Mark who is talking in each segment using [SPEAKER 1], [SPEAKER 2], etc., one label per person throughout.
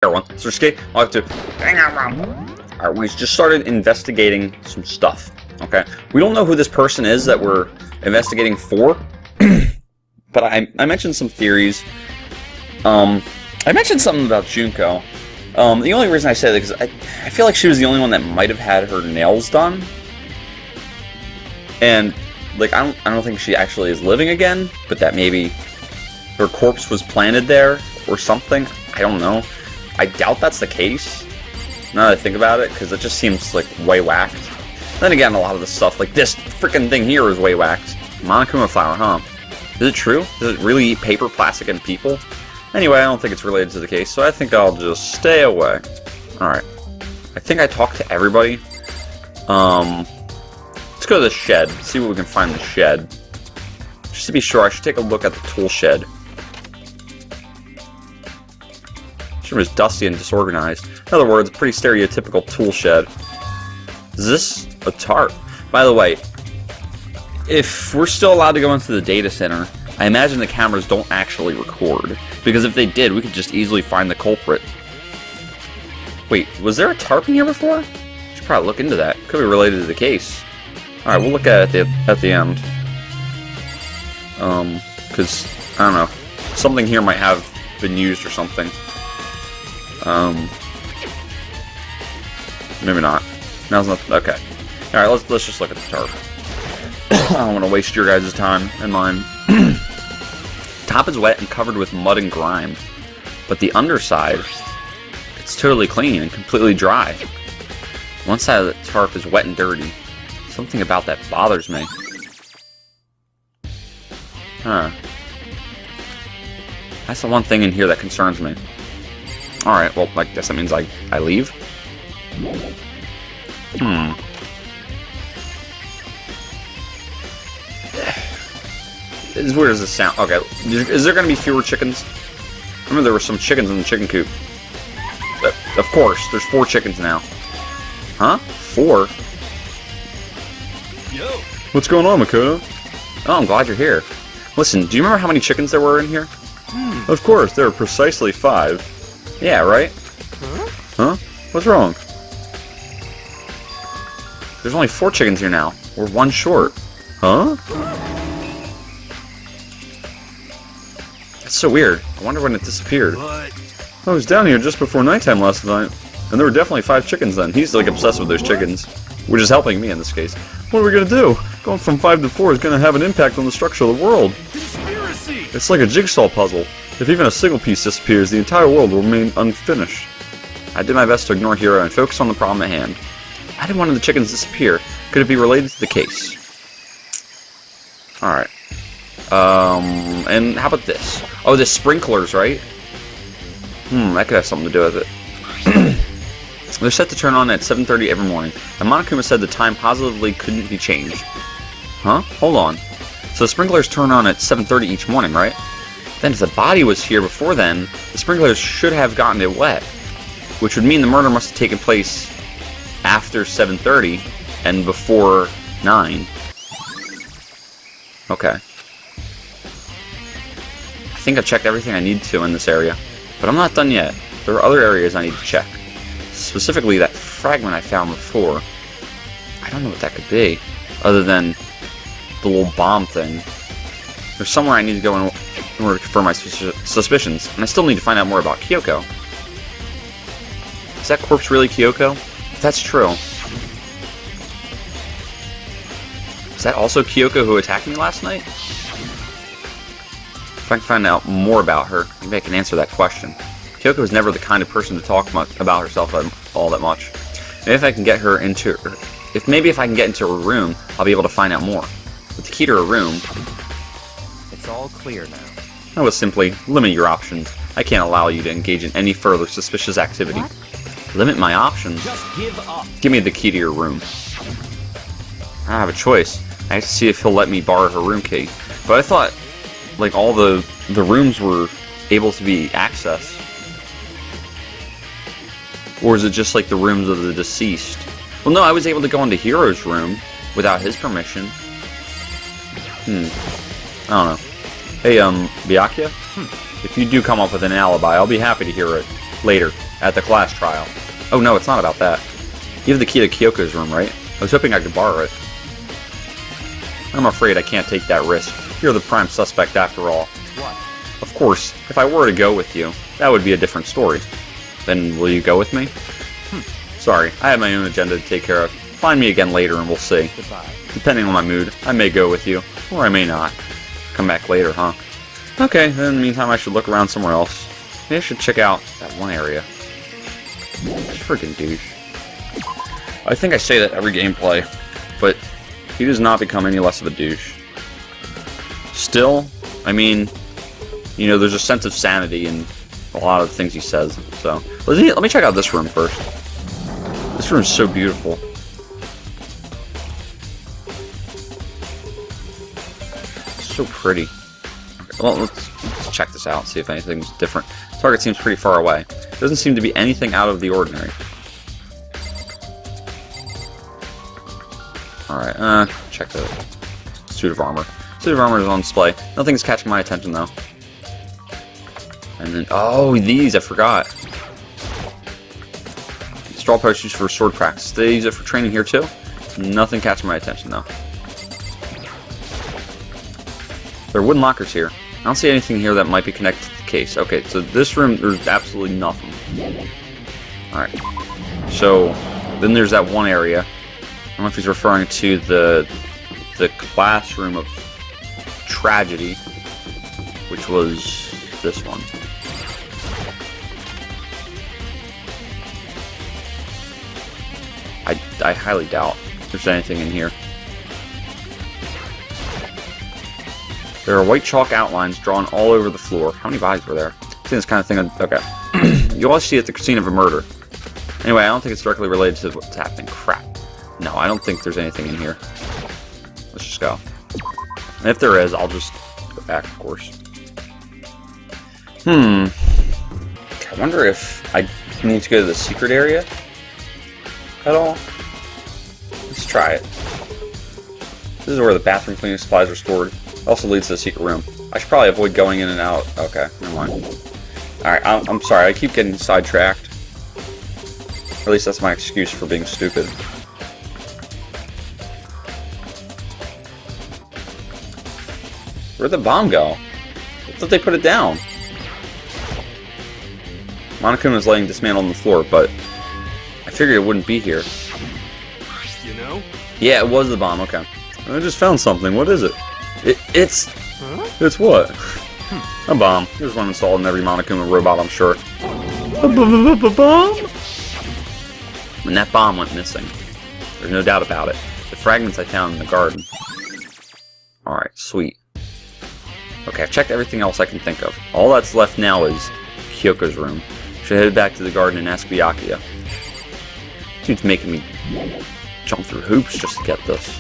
[SPEAKER 1] Everyone, SilverCheesecake, I'll have to... Alright, we just started investigating some stuff, okay? We don't know who this person is that we're investigating for, but I mentioned some theories. I mentioned something about Junko. The only reason I said it is because I feel like she was the only one that might have had her nails done. And, like, I don't think she actually is living again, but that maybe her corpse was planted there or something. I don't know. I doubt that's the case, now that I think about it, because it just seems, like, way whacked. Then again, a lot of the stuff, like this freaking thing here is way whacked. Monokuma flower, huh? Is it true? Does it really eat paper, plastic, and people? Anyway, I don't think it's related to the case, so I think I'll just stay away. Alright. I think I talked to everybody. Let's go to the shed, see what we can find in the shed. Just to be sure, I should take a look at the tool shed. It was dusty and disorganized. In other words, a pretty stereotypical tool shed. Is this a tarp? By the way, if we're still allowed to go into the data center, I imagine the cameras don't actually record. Because if they did, we could just easily find the culprit. Wait, was there a tarp in here before? Should probably look into that. Could be related to the case. Alright, we'll look at it at the end. Because, I don't know. Something here might have been used or something. Maybe not. Now's not... Okay. Alright, let's just look at the tarp. I don't want to waste your guys' time and mine. Top is wet and covered with mud and grime. But the underside, it's totally clean and completely dry. One side of the tarp is wet and dirty. Something about that bothers me. Huh. That's the one thing in here that concerns me. Alright, well, I guess that means I leave? As weird as this sound. Okay, is there gonna be fewer chickens? I remember there were some chickens in the chicken coop. Of course, there's 4 chickens now. Huh? 4?
[SPEAKER 2] Yo!
[SPEAKER 1] What's going on, Makoto? Oh, I'm glad you're here. Listen, do you remember how many chickens there were in here? Of course, there were precisely 5. Yeah, right? Huh? What's wrong? There's only 4 chickens here now. We're 1 short. Huh? That's so weird. I wonder when it disappeared.
[SPEAKER 2] What?
[SPEAKER 1] I was down here just before nighttime last night, and there were definitely 5 chickens then. He's like obsessed with those chickens, which is helping me in this case. What are we gonna do? Going from 5 to 4 is gonna have an impact on the structure of the world.
[SPEAKER 2] Conspiracy!
[SPEAKER 1] It's like a jigsaw puzzle. If even a single piece disappears, the entire world will remain unfinished. I did my best to ignore Hero and focus on the problem at hand. Why did one of the chickens disappear? Could it be related to the case? Alright. And how about this? Oh, the sprinklers, right? That could have something to do with it. They're set to turn on at 7:30 every morning. And Monokuma said the time positively couldn't be changed. Huh? Hold on. So the sprinklers turn on at 7:30 each morning, right? Then if the body was here before then, the sprinklers should have gotten it wet. Which would mean the murder must have taken place after 7:30 and before 9. Okay. I think I've checked everything I need to in this area. But I'm not done yet. There are other areas I need to check. Specifically that fragment I found before. I don't know what that could be. Other than the little bomb thing. There's somewhere I need to go in order to confirm my suspicions. And I still need to find out more about Kyoko. Is that corpse really Kyoko? If that's true. Is that also Kyoko who attacked me last night? If I can find out more about her, maybe I can answer that question. Kyoko is never the kind of person to talk about herself all that much. Maybe if I can get her into her room, I'll be able to find out more. With the key to her room,
[SPEAKER 2] It's all clear now.
[SPEAKER 1] that was simply limit your options. I can't allow you to engage in any further suspicious activity.
[SPEAKER 2] What?
[SPEAKER 1] Limit my options.
[SPEAKER 2] Just give up.
[SPEAKER 1] Give me the key to your room. I don't have a choice. I have to see if he'll let me borrow her room key. But I thought, like, all the rooms were able to be accessed. Or is it just like the rooms of the deceased? Well, no, I was able to go into Hiro's room without his permission. I don't know. Hey, Byakuya? If you do come up with an alibi, I'll be happy to hear it. later, at the class trial. Oh no, it's not about that. You have the key to Kyoko's room, right? I was hoping I could borrow it. I'm afraid I can't take that risk. You're the prime suspect after all.
[SPEAKER 2] What?
[SPEAKER 1] Of course, if I were to go with you, that would be a different story. Then will you go with me? Sorry, I have my own agenda to take care of. Find me again later and we'll see.
[SPEAKER 2] Goodbye.
[SPEAKER 1] Depending on my mood, I may go with you, or I may not. Come back later, huh? Okay, then in the meantime I should look around somewhere else. Maybe I should check out that one area. Freaking douche. I think I say that every gameplay, but he does not become any less of a douche. Still, I mean, you know, there's a sense of sanity in a lot of the things he says, so... Let me check out this room first. This room is so beautiful. It's so pretty. Okay, well, let's check this out, see if anything's different. The target seems pretty far away. There doesn't seem to be anything out of the ordinary. Alright, check the suit of armor. Suit of armor is on display. Nothing's catching my attention, though. And then, oh, these, I forgot. Straw posts used for sword practice. They use it for training here, too? Nothing catching my attention, though. There are wooden lockers here. I don't see anything here that might be connected to the case. Okay, so this room, there's absolutely nothing. Alright. So, then there's that one area. I don't know if he's referring to the classroom of tragedy, which was this one. I highly doubt there's anything in here. There are white chalk outlines drawn all over the floor. How many bodies were there? I think this kind of thing. Okay. You always see it at the scene of a murder. Anyway, I don't think it's directly related to what's happening. Crap. No, I don't think there's anything in here. Let's just go. And if there is, I'll just go back, of course. I wonder if I need to go to the secret area at all. Let's try it. This is where the bathroom cleaning supplies are stored. It also leads to the secret room. I should probably avoid going in and out. Okay, never mind. Alright, I'm sorry. I keep getting sidetracked. Or at least that's my excuse for being stupid. Where'd the bomb go? I thought they put it down. Monokuma was laying dismantled on the floor, but I figured it wouldn't be here.
[SPEAKER 2] You know?
[SPEAKER 1] Yeah, it was the bomb. Okay. I just found something. What is it? It's...
[SPEAKER 2] Huh?
[SPEAKER 1] It's what? A bomb. There's one installed in every Monokuma robot, I'm sure. A bomb? And that bomb went missing. There's no doubt about it. The fragments I found in the garden. Alright, sweet. Okay, I've checked everything else I can think of. All that's left now is Kyoko's room. Should head back to the garden and ask Byakuya. Dude's making me jump through hoops just to get this.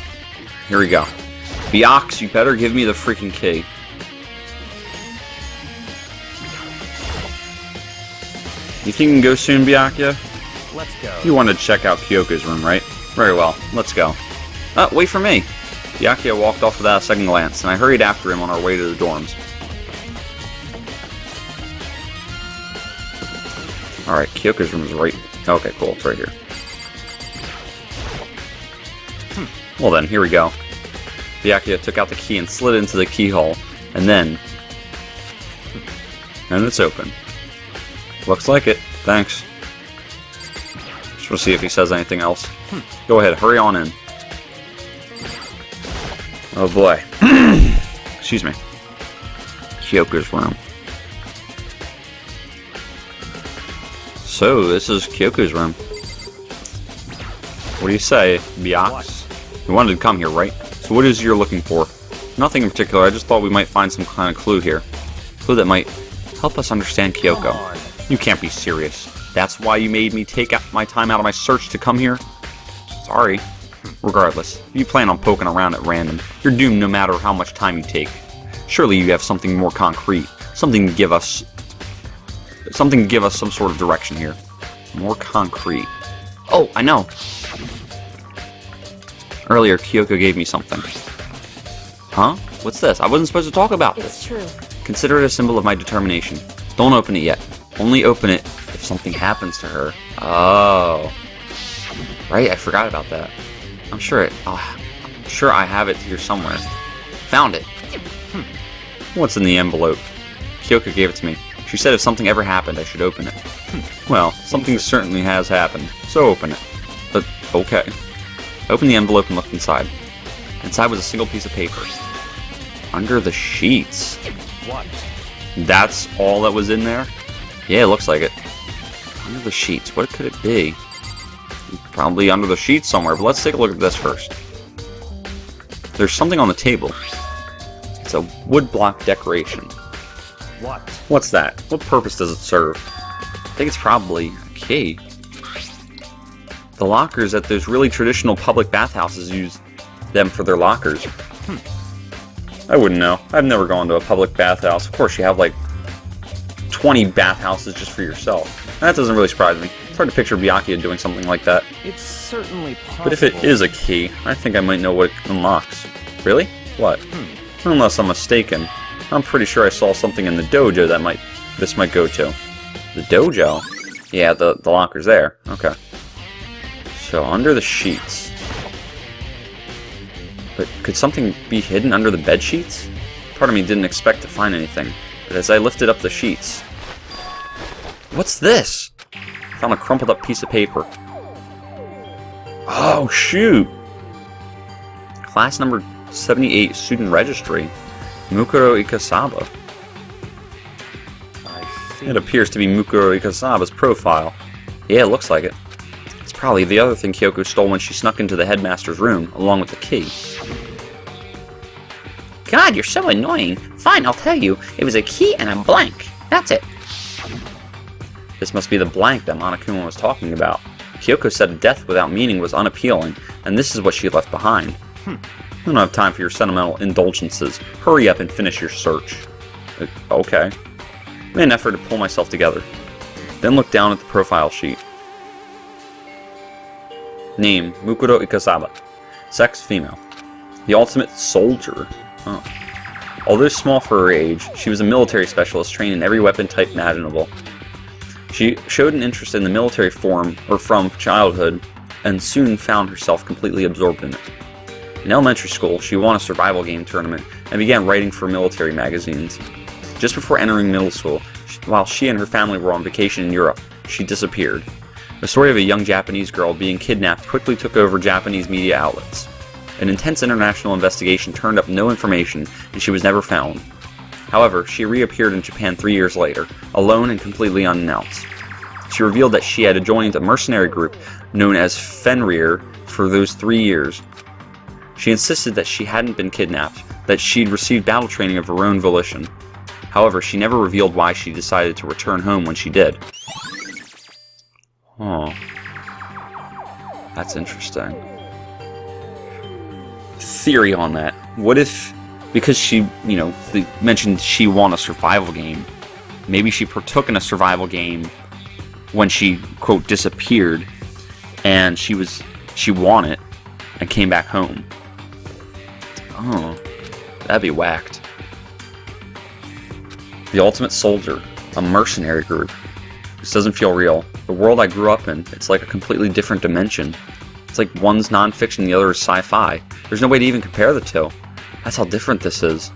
[SPEAKER 1] Here we go. Byax, you better give me the freaking key. You think you can go soon, Byakuya?
[SPEAKER 2] Let's go.
[SPEAKER 1] You wanted to check out Kyoko's room, right? Very well, let's go. Wait for me! Byakuya walked off without a second glance, and I hurried after him on our way to the dorms. Alright, Kyoko's room is right... Okay, cool, it's right here. Well then, here we go. Byakuya took out the key and slid into the keyhole, and then... And it's open. Looks like it. Thanks. Just want to see if he says anything else. Go ahead, hurry on in. Oh boy. Excuse me. Kyoko's room. So, this is Kyoko's room. What do you say, Byax? You wanted to come here, right? So what is you're looking for? Nothing in particular, I just thought we might find some kind of clue here. Clue that might help us understand Kyoko. You can't be serious. That's why you made me take my time out of my search to come here? Sorry. Regardless, if you plan on poking around at random, you're doomed no matter how much time you take. Surely you have something more concrete. Something to give us some sort of direction here. More concrete. Oh, I know. Earlier, Kyoko gave me something. Huh? What's this? I wasn't supposed to talk about this.
[SPEAKER 3] It's true.
[SPEAKER 1] Consider it a symbol of my determination. Don't open it yet. Only open it if something happens to her. Oh. Right, I forgot about that. I'm sure I have it here somewhere. Found it. What's in the envelope? Kyoko gave it to me. She said if something ever happened, I should open it. Well, something certainly has happened, so open it. But, okay. Open the envelope and looked inside. Inside was a single piece of paper. Under the sheets.
[SPEAKER 2] What?
[SPEAKER 1] That's all that was in there? Yeah, it looks like it. Under the sheets, what could it be? Probably under the sheets somewhere, but let's take a look at this first. There's something on the table. It's a woodblock decoration.
[SPEAKER 2] What?
[SPEAKER 1] What's that? What purpose does it serve? I think it's probably a key. The lockers at those really traditional public bathhouses use them for their lockers. I wouldn't know. I've never gone to a public bathhouse. Of course, you have like 20 bathhouses just for yourself. That doesn't really surprise me. It's hard to picture Byakuya doing something like that.
[SPEAKER 2] It's certainly possible.
[SPEAKER 1] But if it is a key, I think I might know what it unlocks. Really? What? Unless I'm mistaken. I'm pretty sure I saw something in the dojo that this might go to. The dojo? Yeah, the locker's there. Okay. So, under the sheets. But could something be hidden under the bed sheets? Part of me didn't expect to find anything, but as I lifted up the sheets... What's this? I found a crumpled up piece of paper. Oh, shoot! Class number 78 student registry. Mukuro Ikasaba.
[SPEAKER 2] I see.
[SPEAKER 1] It appears to be Mukuro Ikasaba's profile. Yeah, it looks like it. It's probably the other thing Kyoko stole when she snuck into the headmaster's room, along with the key.
[SPEAKER 3] God, you're so annoying. Fine, I'll tell you. It was a key and a blank. That's it.
[SPEAKER 1] This must be the blank that Monokuma was talking about. Kyoko said a death without meaning was unappealing, and this is what she left behind. I don't have time for your sentimental indulgences. Hurry up and finish your search. Okay. I made an effort to pull myself together. Then looked down at the profile sheet. Name, Mukuro Ikasaba. Sex, female. The ultimate soldier. Oh. Although small for her age, she was a military specialist trained in every weapon type imaginable. She showed an interest in the military from childhood, and soon found herself completely absorbed in it. In elementary school, she won a survival game tournament and began writing for military magazines. Just before entering middle school, while she and her family were on vacation in Europe, she disappeared. The story of a young Japanese girl being kidnapped quickly took over Japanese media outlets. An intense international investigation turned up no information, and she was never found. However, she reappeared in Japan 3 years later, alone and completely unannounced. She revealed that she had joined a mercenary group known as Fenrir for those 3 years. She insisted that she hadn't been kidnapped, that she'd received battle training of her own volition. However, she never revealed why she decided to return home when she did. Oh. That's interesting. Theory on that. What if, because she, mentioned she won a survival game, maybe she partook in a survival game when she, quote, disappeared, and she won it, and came back home. Oh, that'd be whacked. The Ultimate Soldier, a mercenary group. This doesn't feel real. The world I grew up in, it's like a completely different dimension. It's like one's non-fiction, the other is sci-fi. There's no way to even compare the two. That's how different this is.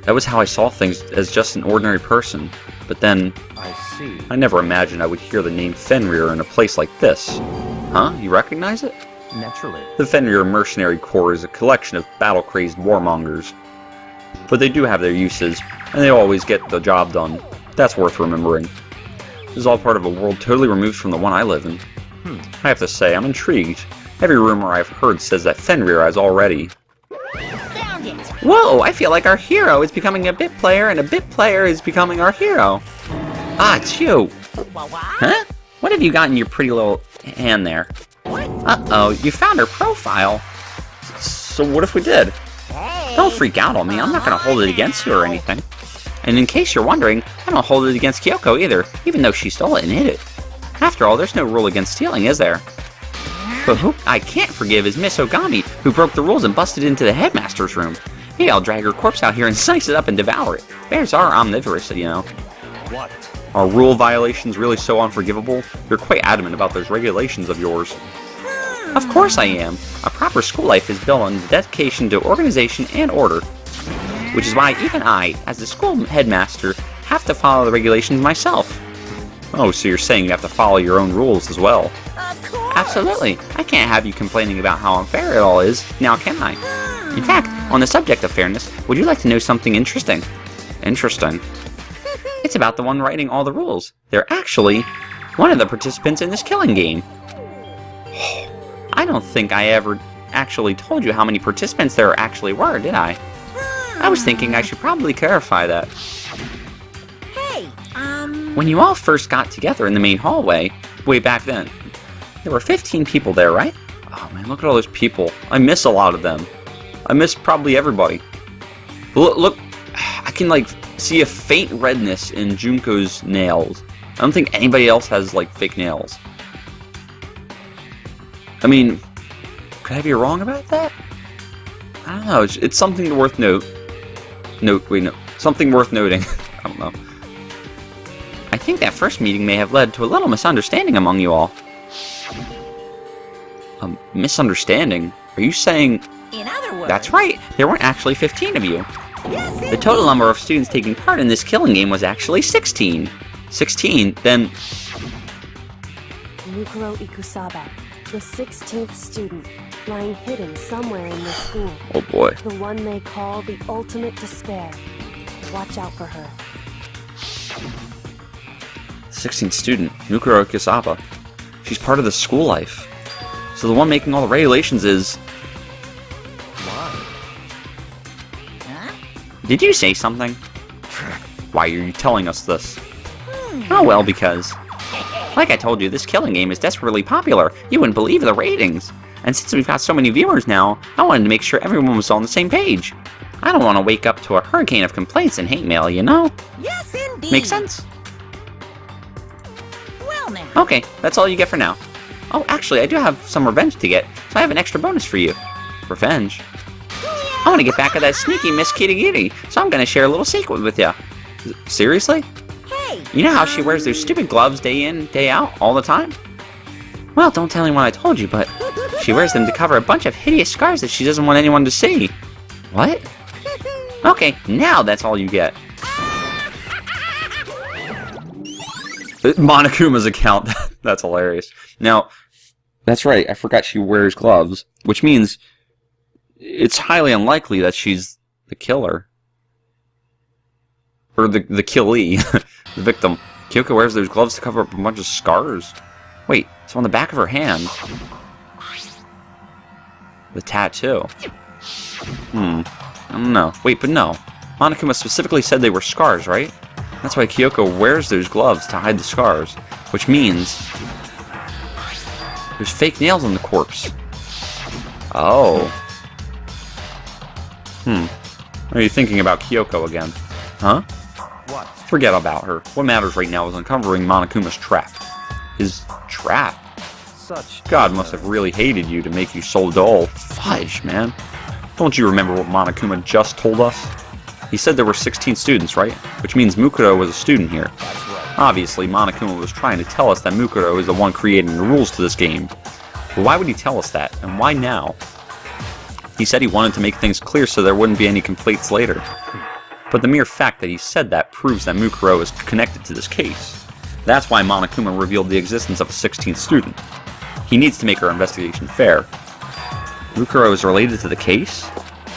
[SPEAKER 1] That was how I saw things as just an ordinary person. But then,
[SPEAKER 2] I see.
[SPEAKER 1] I never imagined I would hear the name Fenrir in a place like this. Huh? You recognize it?
[SPEAKER 2] Naturally.
[SPEAKER 1] The Fenrir Mercenary Corps is a collection of battle-crazed warmongers. But they do have their uses, and they always get the job done. That's worth remembering. This is all part of a world totally removed from the one I live in. I have to say, I'm intrigued. Every rumor I've heard says that Fenrir has already...
[SPEAKER 3] Found it! Whoa, I feel like our hero is becoming a bit player, and a bit player is becoming our hero. Ah, it's you! Huh? What have you got in your pretty little hand there? Uh-oh, you found her profile.
[SPEAKER 1] So what if we did?
[SPEAKER 3] Don't freak out on me, I'm not gonna hold it against you or anything. And in case you're wondering, I don't hold it against Kyoko either, even though she stole it and hid it. After all, there's no rule against stealing, is there? But who I can't forgive is Miss Ogami, who broke the rules and busted into the headmaster's room. Maybe I'll drag her corpse out here and slice it up and devour it. Bears are omnivorous, you know.
[SPEAKER 2] What?
[SPEAKER 1] Are rule violations really so unforgivable? You're quite adamant about those regulations of yours.
[SPEAKER 3] Of course I am. A proper school life is built on dedication to organization and order. Which is why even I, as the school headmaster, have to follow the regulations myself.
[SPEAKER 1] Oh, so you're saying you have to follow your own rules as well.
[SPEAKER 3] Absolutely. I can't have you complaining about how unfair it all is, now can I? In fact, on the subject of fairness, would you like to know something interesting?
[SPEAKER 1] Interesting.
[SPEAKER 3] It's about the one writing all the rules. They're actually one of the participants in this killing game. I don't think I ever actually told you how many participants there actually were, did I? I was thinking I should probably clarify that.
[SPEAKER 4] Hey,
[SPEAKER 3] When you all first got together in the main hallway, way back then, there were 15 people there, right?
[SPEAKER 1] Oh man, look at all those people. I miss a lot of them. I miss probably everybody. Look, I can like see a faint redness in Junko's nails. I don't think anybody else has like fake nails. I mean, could I be wrong about that? I don't know. It's something worth something worth noting. I don't know.
[SPEAKER 3] I think that first meeting may have led to a little misunderstanding among you all.
[SPEAKER 1] A misunderstanding? Are you saying?
[SPEAKER 4] in other words...
[SPEAKER 3] That's right, there weren't actually 15 of you.
[SPEAKER 4] Yes,
[SPEAKER 3] The total number of students taking part in this killing game was actually 16.
[SPEAKER 1] 16? Then
[SPEAKER 5] Mukuro Ikusaba, the 16th student, lying hidden somewhere in this school.
[SPEAKER 1] oh boy.
[SPEAKER 5] The one they call the ultimate despair. Watch out for her.
[SPEAKER 1] 16th student, Mukuro Kisaba. She's part of the school life. So the one making all the regulations is...
[SPEAKER 2] Why?
[SPEAKER 4] Huh?
[SPEAKER 3] Did you say something?
[SPEAKER 1] Why are you telling us this?
[SPEAKER 3] Oh well, because... Like I told you, this killing game is desperately popular. You wouldn't believe the ratings. And since we've got so many viewers now, I wanted to make sure everyone was on the same page. I don't want to wake up to a hurricane of complaints and hate mail, you know?
[SPEAKER 4] Yes, indeed.
[SPEAKER 3] Make sense?
[SPEAKER 4] Well, now.
[SPEAKER 3] Okay, that's all you get for now. Oh, actually, I do have some revenge to get, so I have an extra bonus for you.
[SPEAKER 1] Revenge?
[SPEAKER 3] I want to get back at that sneaky Miss Kitty, so I'm going to share a little secret with you.
[SPEAKER 1] Seriously?
[SPEAKER 4] Hey,
[SPEAKER 3] You know how she wears those stupid gloves day in, day out, all the time? Well, don't tell anyone I told you, but she wears them to cover a bunch of hideous scars that she doesn't want anyone to see. What? Okay, now that's all you get.
[SPEAKER 1] Monokuma's account. That's hilarious. Now, that's right. I forgot she wears gloves, which means it's highly unlikely that she's the killer. Or the killee. The victim. Kyoko wears those gloves to cover up a bunch of scars. Wait, it's on the back of her hand. The tattoo. I don't know. Wait, but no. Monokuma specifically said they were scars, right? That's why Kyoko wears those gloves to hide the scars. Which means there's fake nails on the corpse. Oh. Are you thinking about Kyoko again? Huh?
[SPEAKER 2] What?
[SPEAKER 1] Forget about her. What matters right now is uncovering Monokuma's trap. His trap?
[SPEAKER 2] Such...
[SPEAKER 1] God must have really hated you to make you so dull. Fudge, man. Don't you remember what Monokuma just told us? He said there were 16 students, right? Which means Mukuro was a student here.
[SPEAKER 2] That's right.
[SPEAKER 1] Obviously, Monokuma was trying to tell us that Mukuro is the one creating the rules to this game. But why would he tell us that, and why now? He said he wanted to make things clear so there wouldn't be any complaints later. But the mere fact that he said that proves that Mukuro is connected to this case. That's why Monokuma revealed the existence of a 16th student. He needs to make our investigation fair. Mukuro is related to the case?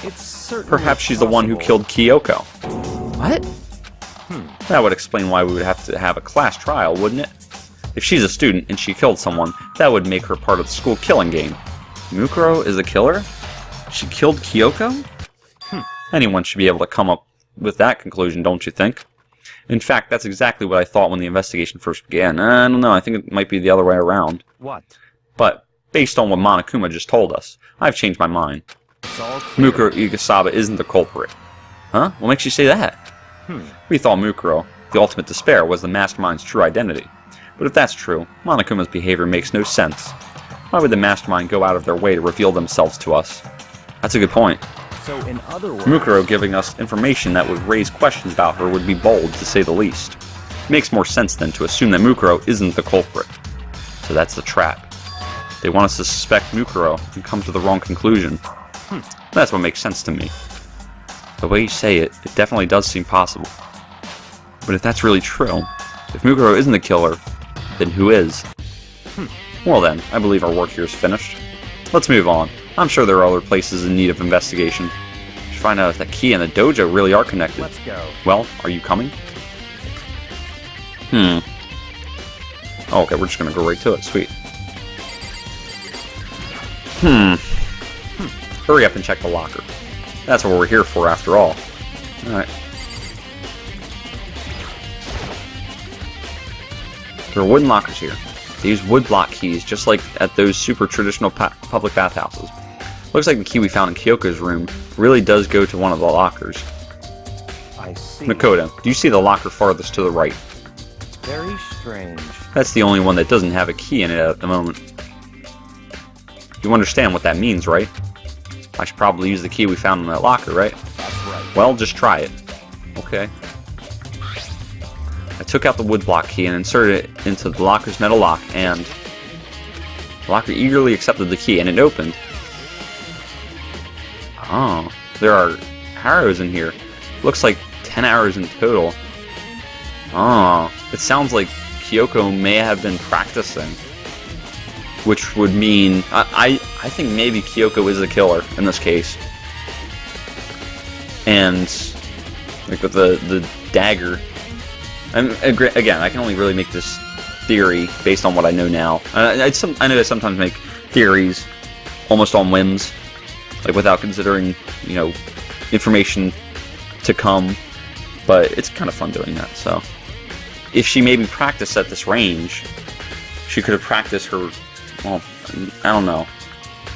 [SPEAKER 2] It's certainly
[SPEAKER 1] Perhaps she's the one who
[SPEAKER 2] possible.
[SPEAKER 1] killed Kyoko.
[SPEAKER 3] What?
[SPEAKER 1] That would explain why we would have to have a class trial, wouldn't it? If she's a student and she killed someone, that would make her part of the school killing game. Mukuro is a killer? She killed Kyoko? Anyone should be able to come up with that conclusion, don't you think? In fact, that's exactly what I thought when the investigation first began. I don't know, I think it might be the other way around.
[SPEAKER 2] What?
[SPEAKER 1] But, based on what Monokuma just told us, I've changed my mind.
[SPEAKER 2] It's all clear.
[SPEAKER 1] Mukuro Igasaba isn't the culprit. Huh? What makes you say that? We thought Mukuro, the ultimate despair, was the mastermind's true identity. But if that's true, Monokuma's behavior makes no sense. Why would the mastermind go out of their way to reveal themselves to us? That's a good point.
[SPEAKER 2] So, in other words...
[SPEAKER 1] Mukuro giving us information that would raise questions about her would be bold, to say the least. It makes more sense then to assume that Mukuro isn't the culprit. So that's the trap. They want us to suspect Mukuro and come to the wrong conclusion. That's what makes sense to me. The way you say it, it definitely does seem possible. But if that's really true, if Mukuro isn't the killer, then who is? Well then, I believe our work here is finished. Let's move on. I'm sure there are other places in need of investigation. We should find out if that key and the dojo really are connected.
[SPEAKER 2] Let's go.
[SPEAKER 1] Well, are you coming? Oh, okay, we're just gonna go right to it. Sweet. Hurry up and check the locker. That's what we're here for, after all. Alright. There are wooden lockers here. They use wood block keys, just like at those super traditional public bathhouses. Looks like the key we found in Kyoko's room really does go to one of the lockers.
[SPEAKER 2] I see.
[SPEAKER 1] Makoto, do you see the locker farthest to the right?
[SPEAKER 2] Very strange.
[SPEAKER 1] That's the only one that doesn't have a key in it at the moment. You understand what that means, right? I should probably use the key we found in that locker, right?
[SPEAKER 2] That's right.
[SPEAKER 1] Well, just try it. Okay. I took out the wood block key and inserted it into the locker's metal lock, and the locker eagerly accepted the key, and it opened. Oh, there are arrows in here. Looks like 10 arrows in total. Oh, it sounds like Kyoko may have been practicing. Which would mean, I think maybe Kyoko is the killer in this case. And, like with the dagger. And again, I can only really make this theory based on what I know now. I know I sometimes make theories almost on whims, like without considering, you know, information to come. But it's kind of fun doing that, so. If she maybe practiced at this range, she could have practiced her, well, I don't know,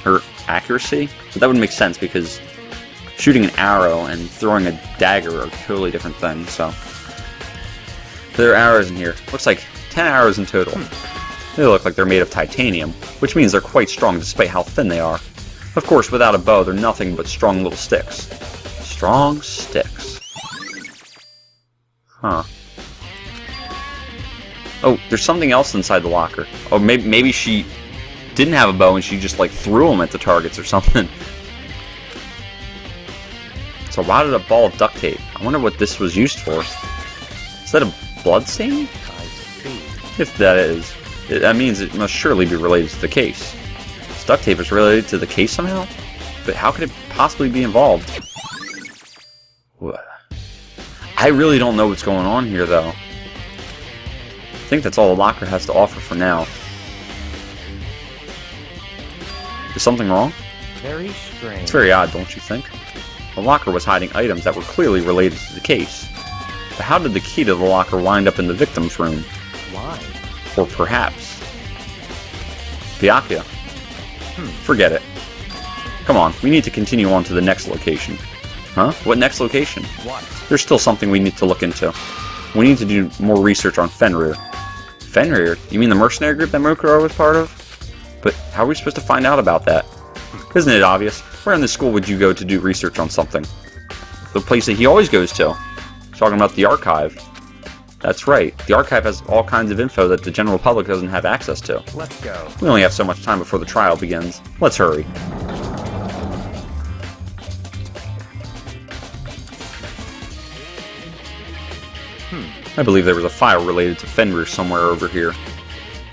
[SPEAKER 1] her accuracy? But that would make sense because shooting an arrow and throwing a dagger are totally different things, so. There are arrows in here. Looks like 10 arrows in total. They look like they're made of titanium, which means they're quite strong despite how thin they are. Of course, without a bow, they're nothing but strong little sticks. Strong sticks. Huh. Oh, there's something else inside the locker. Oh, maybe she didn't have a bow and she just like threw them at the targets or something. So why did a ball of duct tape? I wonder what this was used for. Is that a blood stain?
[SPEAKER 2] I see.
[SPEAKER 1] If that is, that means it must surely be related to the case. This duct tape is related to the case somehow? But how could it possibly be involved? I really don't know what's going on here, though. I think that's all the locker has to offer for now. Is something wrong?
[SPEAKER 2] Very strange.
[SPEAKER 1] It's very odd, don't you think? The locker was hiding items that were clearly related to the case. But how did the key to the locker wind up in the victim's room?
[SPEAKER 2] Why?
[SPEAKER 1] Or perhaps... Byakuya. Forget it. Come on, we need to continue on to the next location. Huh? What next location?
[SPEAKER 2] What?
[SPEAKER 1] There's still something we need to look into. We need to do more research on Fenrir. Fenrir? You mean the mercenary group that Mokuro was part of? But how are we supposed to find out about that? Isn't it obvious? Where in the school would you go to do research on something? The place that he always goes to. Talking about the archive. That's right. The archive has all kinds of info that the general public doesn't have access to.
[SPEAKER 2] Let's go.
[SPEAKER 1] We only have so much time before the trial begins. Let's hurry. I believe there was a file related to Fenrir somewhere over here.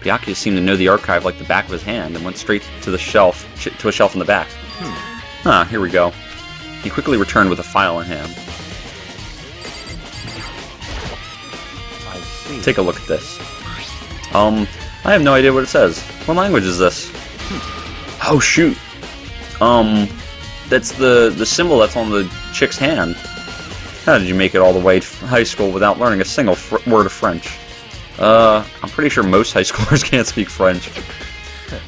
[SPEAKER 1] Byakuya seemed to know the archive like the back of his hand and went straight to the shelf, to a shelf in the back. Ah, here we go. He quickly returned with a file in hand.
[SPEAKER 2] I see.
[SPEAKER 1] Take a look at this. I have no idea what it says. What language is this? Oh shoot. That's the symbol that's on the chick's hand. How did you make it all the way to high school without learning a single word of French? I'm pretty sure most high schoolers can't speak French.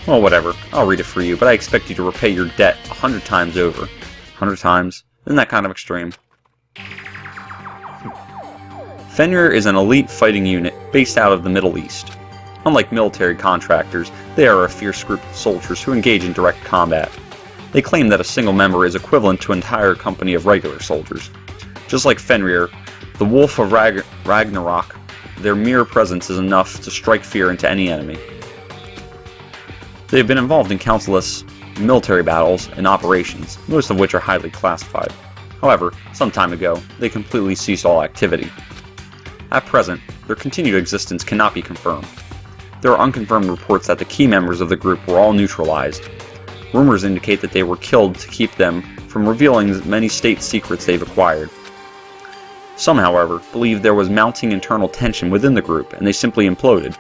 [SPEAKER 1] Well, whatever. I'll read it for you, but I expect you to repay your debt 100 times over. 100 times? Isn't that kind of extreme? Fenrir is an elite fighting unit based out of the Middle East. Unlike military contractors, they are a fierce group of soldiers who engage in direct combat. They claim that a single member is equivalent to an entire company of regular soldiers. Just like Fenrir, the Wolf of Ragnarok, their mere presence is enough to strike fear into any enemy. They have been involved in countless military battles and operations, most of which are highly classified. However, some time ago, they completely ceased all activity. At present, their continued existence cannot be confirmed. There are unconfirmed reports that the key members of the group were all neutralized. Rumors indicate that they were killed to keep them from revealing the many state secrets they've acquired. Some, however, believe there was mounting internal tension within the group, and they simply imploded.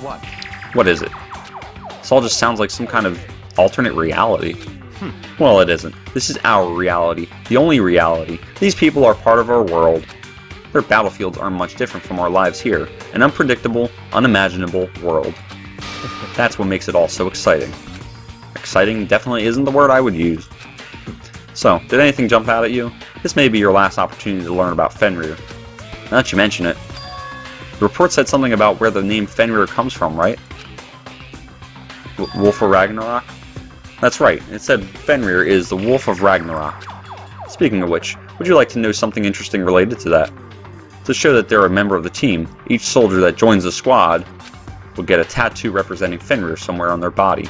[SPEAKER 2] What?
[SPEAKER 1] What is it? This all just sounds like some kind of alternate reality. Well, it isn't. This is our reality, the only reality. These people are part of our world. Their battlefields aren't much different from our lives here, an unpredictable, unimaginable world. That's what makes it all so exciting. Exciting definitely isn't the word I would use. So, did anything jump out at you? This may be your last opportunity to learn about Fenrir. Now that you mention it, the report said something about where the name Fenrir comes from, right? Wolf of Ragnarok? That's right, it said Fenrir is the Wolf of Ragnarok. Speaking of which, would you like to know something interesting related to that? To show that they're a member of the team, each soldier that joins the squad will get a tattoo representing Fenrir somewhere on their body.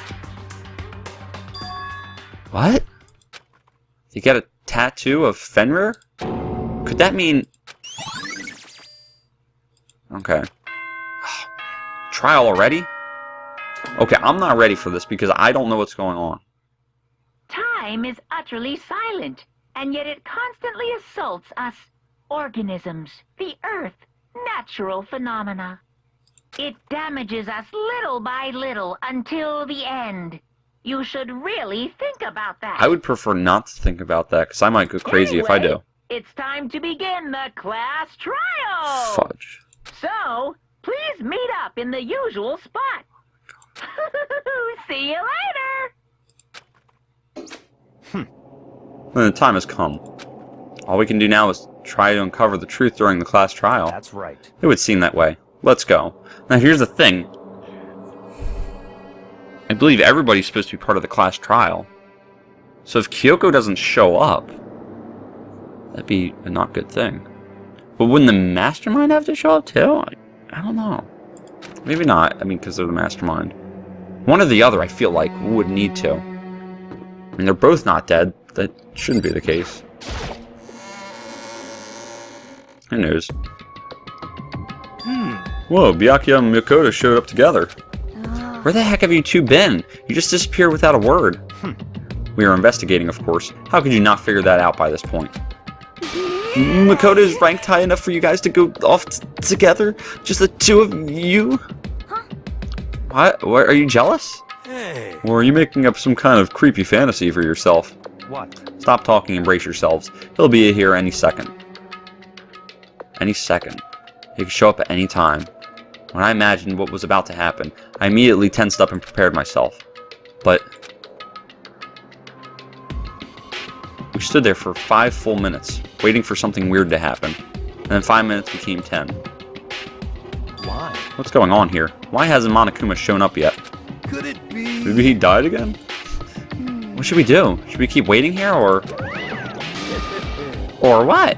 [SPEAKER 1] What? You get a tattoo of Fenrir? Could that mean... Okay. Trial already? Okay, I'm not ready for this because I don't know what's going on.
[SPEAKER 6] Time is utterly silent, and yet it constantly assaults us, organisms, the earth, natural phenomena. It damages us little by little until the end. You should really think about that.
[SPEAKER 1] I would prefer not to think about that because I might go crazy if I do.
[SPEAKER 6] It's time to begin the class trial!
[SPEAKER 1] Fudge.
[SPEAKER 6] So, please meet up in the usual spot. See you later!
[SPEAKER 1] When the time has come, all we can do now is try to uncover the truth during the class trial.
[SPEAKER 2] That's right.
[SPEAKER 1] It would seem that way. Let's go. Now here's the thing. I believe everybody's supposed to be part of the class trial. So if Kyoko doesn't show up, that'd be a not good thing. But wouldn't the mastermind have to show up too? I don't know. Maybe not. I mean, because they're the mastermind. One or the other, I feel like, would need to. I mean, they're both not dead. That shouldn't be the case. Who knows? Whoa, Byakuya and Makoto showed up together. Where the heck have you two been? You just disappeared without a word. We are investigating, of course. How could you not figure that out by this point? Makoto is ranked high enough for you guys to go off together? Just the two of you? What? Are you jealous?
[SPEAKER 2] Hey.
[SPEAKER 1] Or are you making up some kind of creepy fantasy for yourself?
[SPEAKER 2] What?
[SPEAKER 1] Stop talking and brace yourselves. He'll be here any second. Any second. He could show up at any time. When I imagined what was about to happen, I immediately tensed up and prepared myself. But we stood there for 5 full minutes, waiting for something weird to happen. And then 5 minutes became 10.
[SPEAKER 2] Why?
[SPEAKER 1] What's going on here? Why hasn't Monokuma shown up yet?
[SPEAKER 2] Could it be?
[SPEAKER 1] Maybe he died again? What should we do? Should we keep waiting here, or... Or what?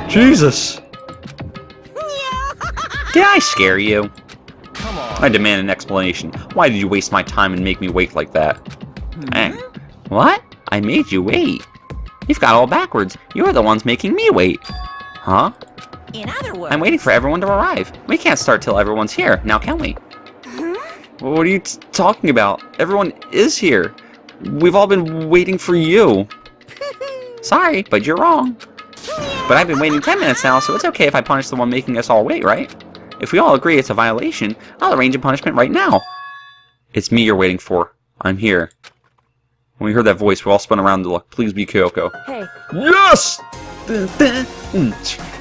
[SPEAKER 1] Jesus! Did I scare you?
[SPEAKER 2] Come on.
[SPEAKER 1] I demand an explanation. Why did you waste my time and make me wait like that? Dang. What? I made you wait? You've got all backwards. You're the ones making me wait. Huh?
[SPEAKER 4] In other words,
[SPEAKER 1] I'm waiting for everyone to arrive. We can't start till everyone's here, now can we? What are you talking about? Everyone is here. We've all been waiting for you. Sorry, but you're wrong. But I've been waiting 10 minutes now, so it's okay if I punish the one making us all wait, right? If we all agree it's a violation, I'll arrange a punishment right now. It's me you're waiting for. I'm here. When we heard that voice, we all spun around to look. Please be Kyoko.
[SPEAKER 5] Hey,
[SPEAKER 1] Yes! Dun, dun,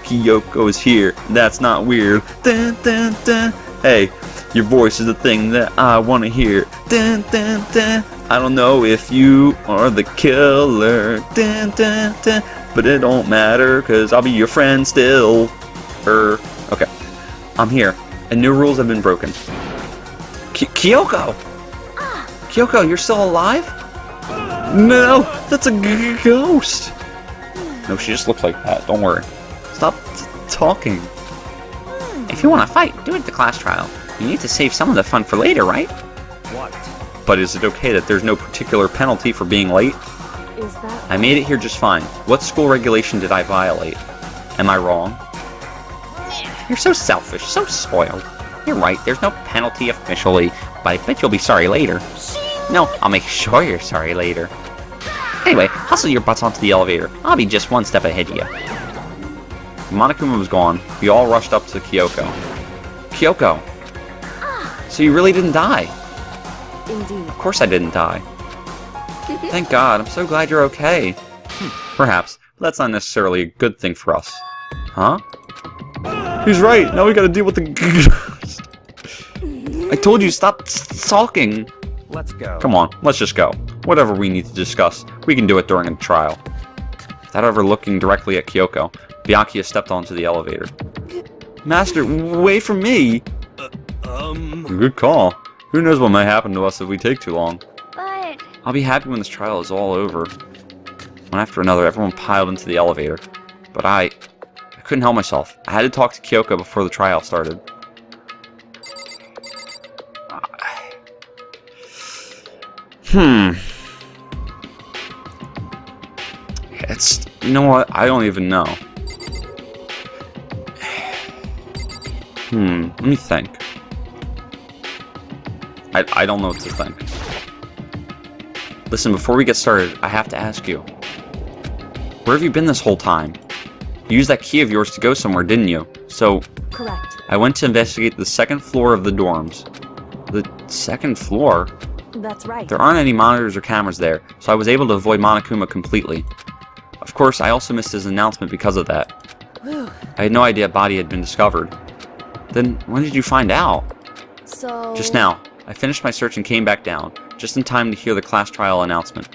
[SPEAKER 1] Kyoko is here. That's not weird. Dun, dun, dun. Hey, your voice is the thing that I want to hear. Dun, dun, dun. I don't know if you are the killer. Dun, dun, dun. But it don't matter, cause I'll be your friend still. Okay. I'm here, and new rules have been broken. Kyoko! Kyoko, you're still alive? No, that's a ghost! No, she just looks like that, don't worry. Stop talking.
[SPEAKER 3] If you want to fight, do it at the class trial. You need to save some of the fun for later, right?
[SPEAKER 2] What?
[SPEAKER 1] But is it okay that there's no particular penalty for being late?
[SPEAKER 5] Is that...
[SPEAKER 1] I made it here just fine. What school regulation did I violate? Am I wrong?
[SPEAKER 3] You're so selfish, so spoiled. You're right, there's no penalty officially, but I bet you'll be sorry later. No, I'll make sure you're sorry later. Anyway, hustle your butts onto the elevator. I'll be just one step ahead of you.
[SPEAKER 1] Monokuma was gone. We all rushed up to Kyoko. Kyoko! So you really didn't die?
[SPEAKER 5] Indeed.
[SPEAKER 1] Of course I didn't die. Thank God, I'm so glad you're okay. Perhaps, but that's not necessarily a good thing for us. Huh? He's right, now we gotta deal with the... I told you, stop talking!
[SPEAKER 2] Let's go.
[SPEAKER 1] Come on, let's just go. Whatever we need to discuss, we can do it during a trial. Without ever looking directly at Kyoko, Byakuya stepped onto the elevator. Master, wait for me! Good call. Who knows what might happen to us if we take too long.
[SPEAKER 6] But
[SPEAKER 1] I'll be happy when this trial is all over. One after another, everyone piled into the elevator. But I couldn't help myself. I had to talk to Kyoko before the trial started. It's... You know what? I don't even know. Let me think. I don't know what to think. Listen, before we get started, I have to ask you. Where have you been this whole time? You used that key of yours to go somewhere, didn't you? So,
[SPEAKER 5] Correct.
[SPEAKER 1] I went to investigate the second floor of the dorms. The second floor?
[SPEAKER 5] That's right.
[SPEAKER 1] There aren't any monitors or cameras there, so I was able to avoid Monokuma completely. Of course, I also missed his announcement because of that.
[SPEAKER 5] Whew.
[SPEAKER 1] I had no idea a body had been discovered. Then, when did you find out?
[SPEAKER 5] So...
[SPEAKER 1] Just now. I finished my search and came back down, just in time to hear the class trial announcement.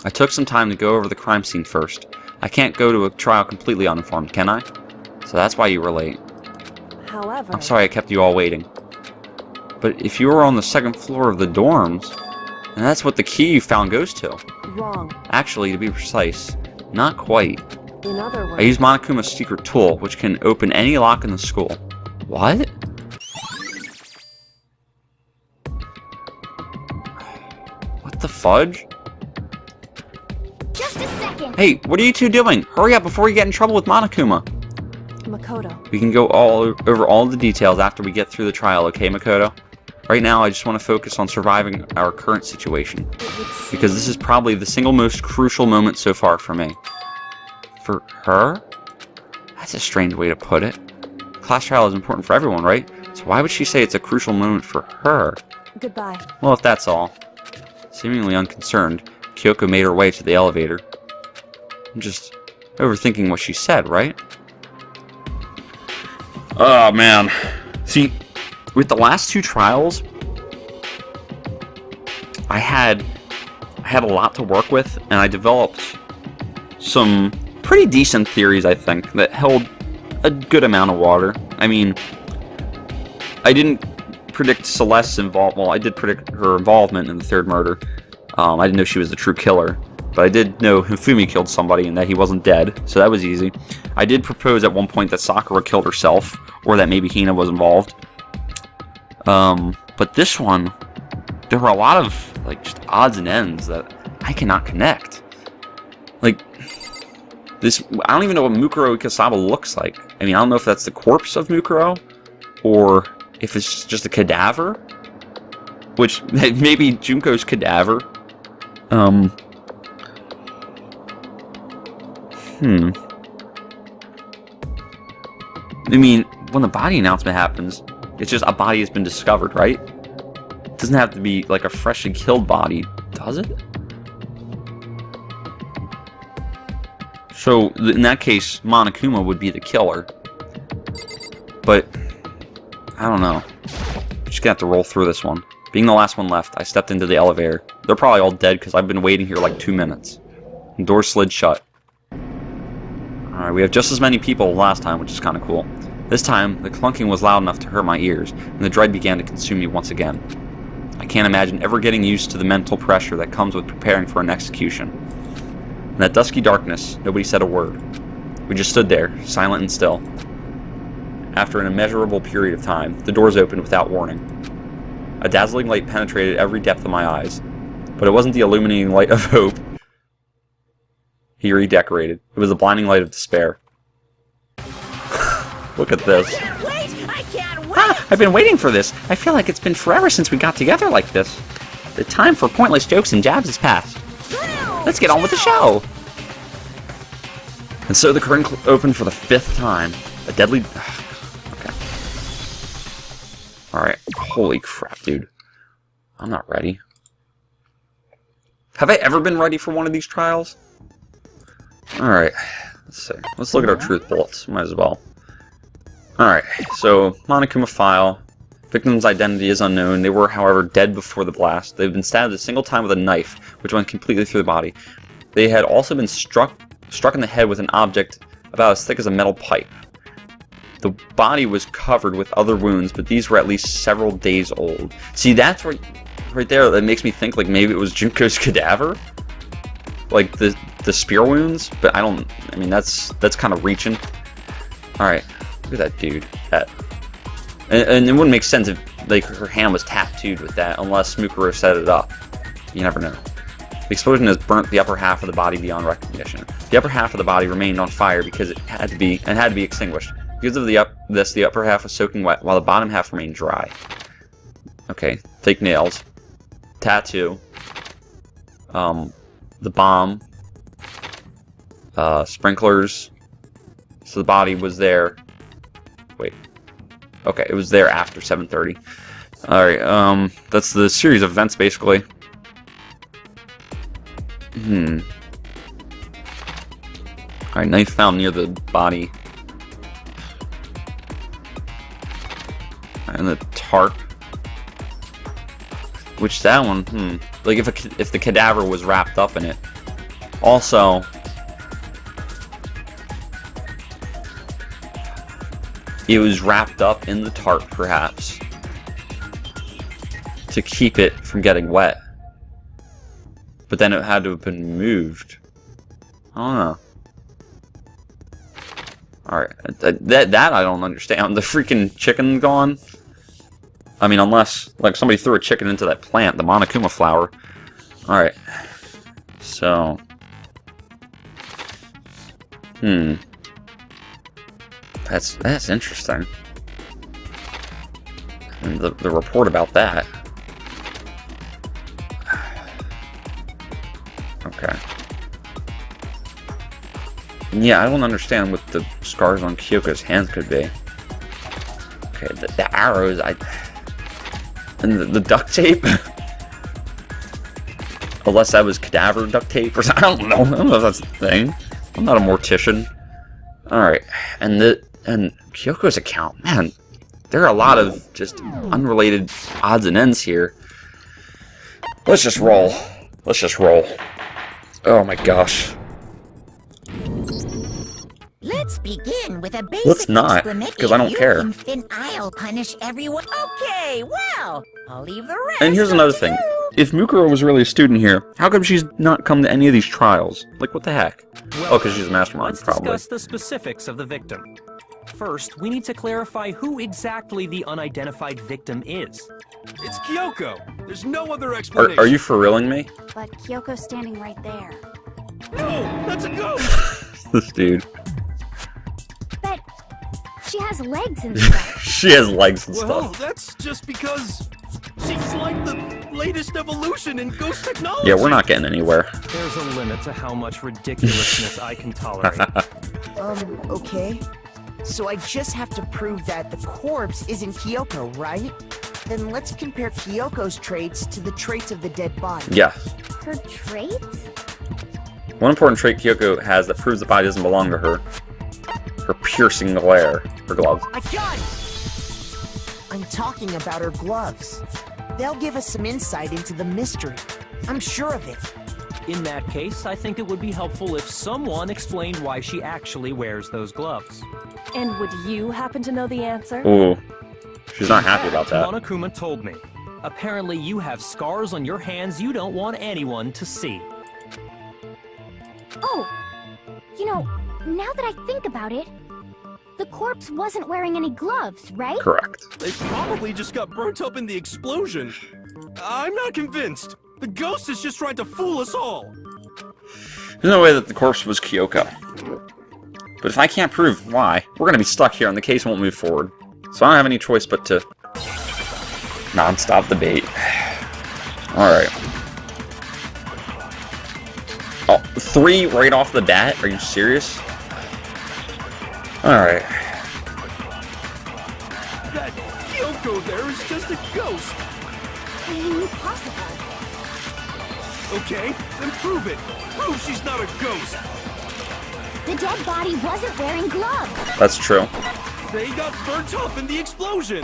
[SPEAKER 1] I took some time to go over the crime scene first. I can't go to a trial completely uninformed, can I? So that's why you were late.
[SPEAKER 5] However...
[SPEAKER 1] I'm sorry I kept you all waiting. But if you were on the second floor of the dorms, then that's what the key you found goes to.
[SPEAKER 5] Wrong.
[SPEAKER 1] Actually, to be precise, not quite.
[SPEAKER 5] In other words...
[SPEAKER 1] I used Monokuma's secret tool, which can open any lock in the school. What? What the fudge?
[SPEAKER 7] Just a second.
[SPEAKER 1] Hey, what are you two doing? Hurry up before you get in trouble with Monokuma.
[SPEAKER 5] Makoto.
[SPEAKER 1] We can go over all the details after we get through the trial, okay, Makoto? Right now, I just want to focus on surviving our current situation, because this is probably the single most crucial moment so far for me. For her? That's a strange way to put it. Class trial is important for everyone, right? So why would she say it's a crucial moment for her?
[SPEAKER 5] Goodbye.
[SPEAKER 1] Well, if that's all. Seemingly unconcerned, Kyoko made her way to the elevator. I'm just overthinking what she said, right? Oh, man. See, with the last two trials, I had a lot to work with, and I developed some pretty decent theories, I think, that held a good amount of water. I mean, I didn't predict Celeste's involvement. Well, I did predict her involvement in the third murder. I didn't know she was the true killer, but I did know Hifumi killed somebody and that he wasn't dead, so that was easy. I did propose at one point that Sakura killed herself, or that maybe Hina was involved. But this one, there were a lot of, like, just odds and ends that I cannot connect. Like, this, I don't even know what Mukuro Ikasawa looks like. I mean, I don't know if that's the corpse of Mukuro, or if it's just a cadaver, which, maybe Junko's cadaver. I mean, when the body announcement happens, it's just a body has been discovered, right? It doesn't have to be like a freshly killed body, does it? So, in that case, Monokuma would be the killer. But, I don't know. Just gonna have to roll through this one. Being the last one left, I stepped into the elevator. They're probably all dead because I've been waiting here like 2 minutes. The door slid shut. Alright, we have just as many people as last time, which is kind of cool. This time, the clunking was loud enough to hurt my ears, and the dread began to consume me once again. I can't imagine ever getting used to the mental pressure that comes with preparing for an execution. In that dusky darkness, nobody said a word. We just stood there, silent and still. After an immeasurable period of time, the doors opened without warning. A dazzling light penetrated every depth of my eyes, but it wasn't the illuminating light of hope he redecorated. It was the blinding light of despair. Look at this.
[SPEAKER 4] I can't wait!
[SPEAKER 3] Ah, I've been waiting for this. I feel like it's been forever since we got together like this. The time for pointless jokes and jabs has passed. Let's get on with the show.
[SPEAKER 1] And so the curtain opened for the 5th time. A deadly... Okay. Alright. Holy crap, dude. I'm not ready. Have I ever been ready for one of these trials? Alright. Let's see. Let's look at our truth bullets. Might as well. Alright. So, Monokuma file. Victim's identity is unknown. They were, however, dead before the blast. They've been stabbed a single time with a knife, which went completely through the body. They had also been struck in the head with an object about as thick as a metal pipe. The body was covered with other wounds, but these were at least several days old. See, that's right there, that makes me think like maybe it was Junko's cadaver? Like the spear wounds? But I mean, that's kind of reaching. Alright, look at that dude. And it wouldn't make sense if like her hand was tattooed with that, unless Mukuro set it up. You never know. The explosion has burnt the upper half of the body beyond recognition. The upper half of the body remained on fire because it had to be extinguished. Because of the upper half was soaking wet, while the bottom half remained dry. Okay, fake nails, tattoo, the bomb, sprinklers. So the body was there. Wait. Okay, it was there after 7:30. All right. That's the series of events, basically. Alright, knife found near the body. And the tarp. Which that one, like if the cadaver was wrapped up in it. Also, it was wrapped up in the tarp, perhaps, to keep it from getting wet. But then it had to have been moved. I don't know. Alright, that I don't understand. The freaking chicken gone? I mean, unless, like, somebody threw a chicken into that plant, the Monokuma flower. Alright. So. That's interesting. And the report about that. Okay. Yeah, I don't understand what the scars on Kyoko's hands could be. Okay, the arrows, and the duct tape? Unless that was cadaver duct tape or something. I don't know if that's the thing. I'm not a mortician. Alright, and Kyoko's account, man, there are a lot of just unrelated odds and ends here. Let's just roll. Oh my gosh.
[SPEAKER 4] Let's begin with a basic
[SPEAKER 1] Let's not,
[SPEAKER 4] explanation.
[SPEAKER 1] because I don't care.
[SPEAKER 4] I'll punish everyone. Okay, well, I'll leave the rest.
[SPEAKER 1] And here's another
[SPEAKER 4] up to
[SPEAKER 1] thing.
[SPEAKER 4] you.
[SPEAKER 1] If Mukuro was really a student here, how come she's not come to any of these trials? Like, what the heck? Oh, because she's a mastermind,
[SPEAKER 7] Let's
[SPEAKER 1] probably.
[SPEAKER 7] discuss the specifics of the victim. First, we need to clarify who exactly the unidentified victim is.
[SPEAKER 2] It's Kyoko. There's no other explanation.
[SPEAKER 1] Are you for reeling me?
[SPEAKER 5] But Kyoko's standing right there.
[SPEAKER 2] No, that's a ghost.
[SPEAKER 1] This dude.
[SPEAKER 5] But she has legs and stuff.
[SPEAKER 1] She has legs and
[SPEAKER 2] Well,
[SPEAKER 1] stuff.
[SPEAKER 2] that's just because she's like the latest evolution in ghost technology.
[SPEAKER 1] Yeah, we're not getting anywhere.
[SPEAKER 7] There's a limit to how much ridiculousness I can tolerate.
[SPEAKER 8] Okay. So I just have to prove that the corpse isn't Kyoko, right? Then let's compare Kyoko's traits to the traits of the dead body.
[SPEAKER 1] Yeah.
[SPEAKER 5] Her traits?
[SPEAKER 1] One important trait Kyoko has that proves the body doesn't belong to her. Her piercing glare. Her gloves.
[SPEAKER 8] I got it! I'm talking about her gloves. They'll give us some insight into the mystery. I'm sure of it.
[SPEAKER 7] In that case, I think it would be helpful if someone explained why she actually wears those gloves.
[SPEAKER 5] And would you happen to know the answer?
[SPEAKER 1] Ooh. She's not happy about that.
[SPEAKER 7] Monokuma told me. Apparently you have scars on your hands you don't want anyone to see.
[SPEAKER 5] Oh, you know,
[SPEAKER 9] Now that I think about it, the corpse wasn't wearing any gloves, right?
[SPEAKER 1] Correct.
[SPEAKER 2] They probably just got burnt up in the explosion. I'm not convinced. The ghost is just trying to fool us all.
[SPEAKER 1] There's no way that the corpse was Kyoko. But if I can't prove why, we're going to be stuck here and the case won't move forward. So I don't have any choice but to non-stop debate. Alright. Oh, 3 right off the bat? Are you serious? Alright.
[SPEAKER 2] That Kyoko there is just a ghost.
[SPEAKER 9] Impossible.
[SPEAKER 2] Okay, then prove it. Prove she's not a ghost.
[SPEAKER 9] The dead body wasn't wearing gloves.
[SPEAKER 1] That's true.
[SPEAKER 2] They got burnt up in the explosion.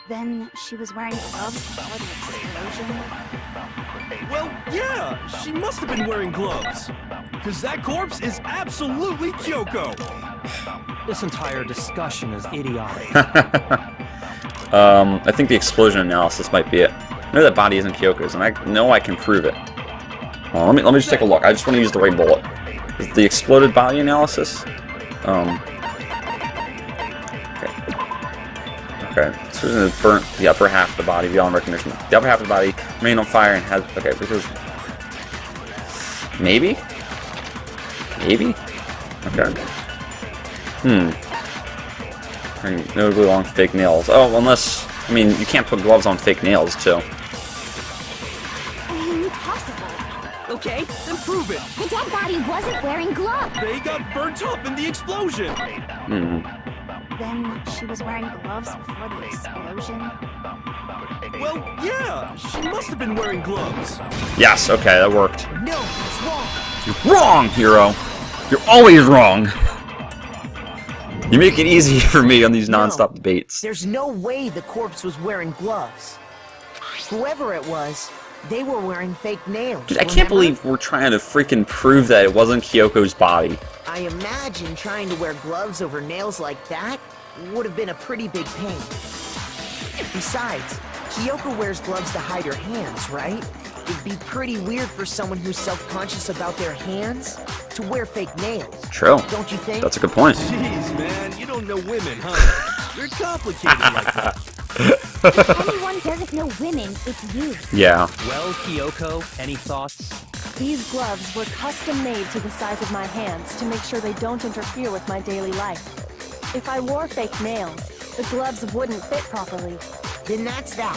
[SPEAKER 9] Then she was wearing gloves before the explosion.
[SPEAKER 2] Well, yeah, she must have been wearing gloves. Because that corpse is absolutely Kyoko.
[SPEAKER 7] This entire discussion is idiotic.
[SPEAKER 1] I think the explosion analysis might be it. I know that body isn't Kyoko's, and I know I can prove it. Well, let me just take a look. I just want to use the right bullet. Is the exploded body analysis? Okay, so it burnt the upper half of the body beyond recognition. The upper half of the body remained on fire and has... Okay, because... Maybe? Maybe? Okay. Notably long fake nails. Oh, unless... I mean, you can't put gloves on fake nails, too.
[SPEAKER 9] Impossible.
[SPEAKER 2] Okay, then prove it.
[SPEAKER 9] The dead body wasn't wearing gloves.
[SPEAKER 2] They got burnt up in the explosion.
[SPEAKER 9] Then she was wearing gloves before the explosion.
[SPEAKER 2] Well, yeah, she must have been wearing gloves.
[SPEAKER 1] Yes, okay, that worked.
[SPEAKER 8] No, it's wrong.
[SPEAKER 1] You're wrong, hero! You're always wrong! You make it easy for me on these non-stop debates.
[SPEAKER 8] There's no way the corpse was wearing gloves. Whoever it was, they were wearing fake nails.
[SPEAKER 1] Dude, I can't believe we're trying to freaking prove that it wasn't Kyoko's body.
[SPEAKER 8] I imagine trying to wear gloves over nails like that would have been a pretty big pain. Besides, Kyoko wears gloves to hide her hands, right? It'd be pretty weird for someone who's self-conscious about their hands to wear fake nails.
[SPEAKER 1] True.
[SPEAKER 8] Don't you think?
[SPEAKER 1] That's a good point.
[SPEAKER 2] Jeez, man, you don't know women, huh? You're complicated like that.
[SPEAKER 9] If anyone doesn't know women, it's you.
[SPEAKER 1] Yeah.
[SPEAKER 7] Well, Kyoko, any thoughts?
[SPEAKER 5] These gloves were custom made to the size of my hands to make sure they don't interfere with my daily life. If I wore fake nails, the gloves wouldn't fit properly.
[SPEAKER 8] Then that's that.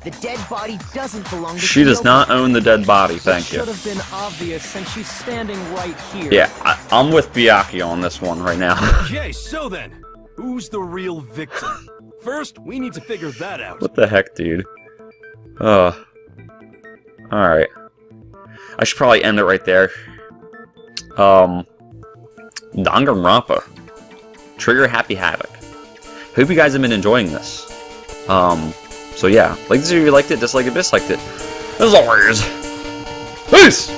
[SPEAKER 8] The dead body doesn't belong to
[SPEAKER 1] She does
[SPEAKER 8] Kyoko.
[SPEAKER 1] not own the dead body, thank you.
[SPEAKER 7] Should have been obvious since she's standing right here.
[SPEAKER 1] Yeah, I'm with Byakuya on this one right now.
[SPEAKER 2] Okay, so then, who's the real victim? First, we need to figure that out.
[SPEAKER 1] What the heck, dude? Alright. I should probably end it right there. Danganronpa. Trigger Happy Havoc. Hope you guys have been enjoying this. So yeah, like this if you liked it, dislike it, disliked it. As always, peace!